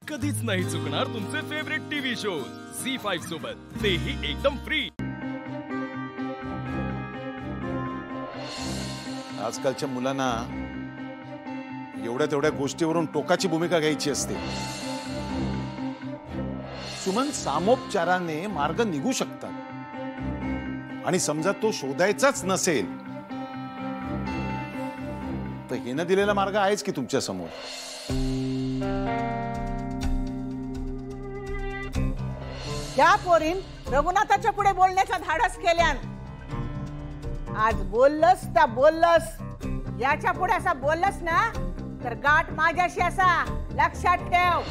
कधीच नाही चुकणार तुमचे फेवरेट टीव्ही शोज झी5 सोबत, तेही एकदम फ्री। आजकालच्या मुलांना एवढ्या तेवढ्या गोष्टीवरून टोकाची भूमिका घ्यायची असते। सुमन, सामोपचाराने मार्ग निघू शकतात आणि समजा तो शोधायचाच नसेल तर हिने दिलेला मार्ग आहेच की तुमच्या समोर। या पोरीन रघुनाथाच्या पुढे बोलण्याचा धाडस केल्यान आज बोललस त्या बोललस, याच्या पुढे असा बोललस ना तर गाठ माझ्याशी असा, लक्षात ठेव।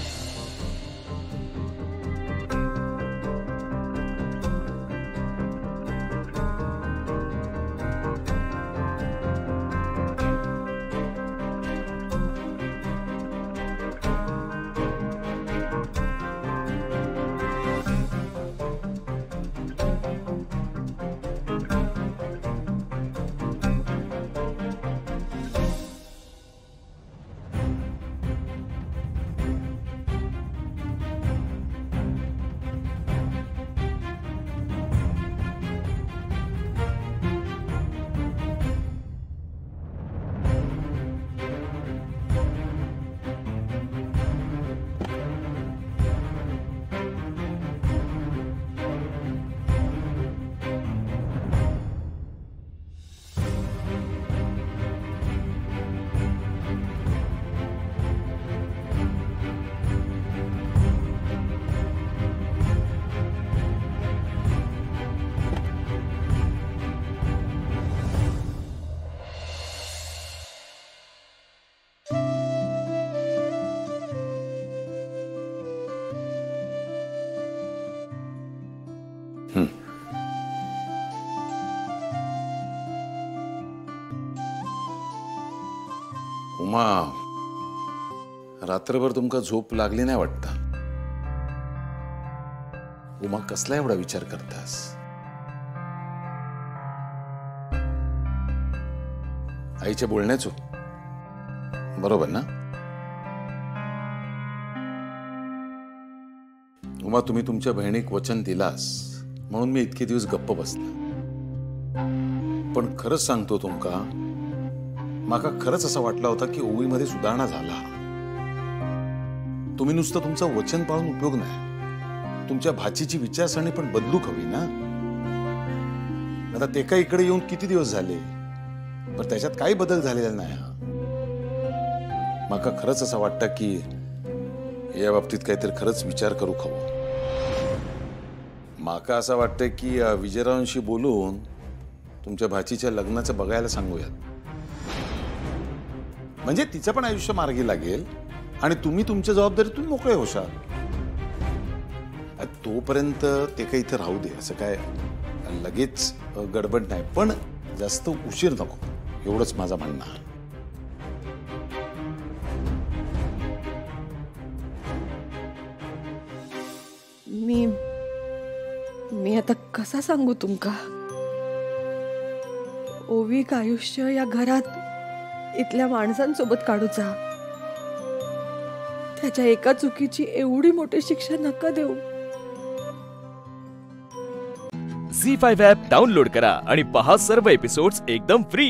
उमा, रात्रभर तुमका झोप लागली नाही वाटतं? उमा, कसला एवढा विचार करतास? आईच्या बोलण्याचो बरोबर ना? उमा, तुम्ही तुमच्या बहिणीक वचन दिलास म्हणून मी इतके दिवस गप्प बसला, पण खरंच सांगतो तुमका, माका खरंच असं वाटलं होतं की ओवीमध्ये सुधारणा झाला। तुम्ही नुसतं तुमचं वचन पाळून उपयोग नाही, तुमच्या भाचीची विचारसरणी पण बदलू हवी ना। आता ते काय इकडे येऊन किती दिवस झाले, पण त्याच्यात काही बदल झालेला नाही। माका खरंच असं वाटतं की या बाबतीत काहीतरी खरंच विचार करू हवं। माका असं वाटतं की विजयरावांशी बोलून तुमच्या भाचीच्या लग्नाचं बघायला सांगूयात, म्हणजे तिचं पण आयुष्य मार्गी लागेल आणि तुम्ही तुमच्या जबाबदारीतून मोकळे होशाल। तोपर्यंत ते काही इथे राहू दे, असं काय लगेच गडबड नाही, पण जास्त उशीर नको, एवढंच माझं म्हणणं आहे। मी आता कसा सांगू तुमका? ओवीक आयुष्य या घरात इथल्या माणसांसोबत काढूचा, त्याच्या एका चुकीची एवढी मोठी शिक्षा नका देऊ। झी5 ॲप डाउनलोड करा आणि पहा सर्व एपिसोड्स एकदम फ्री।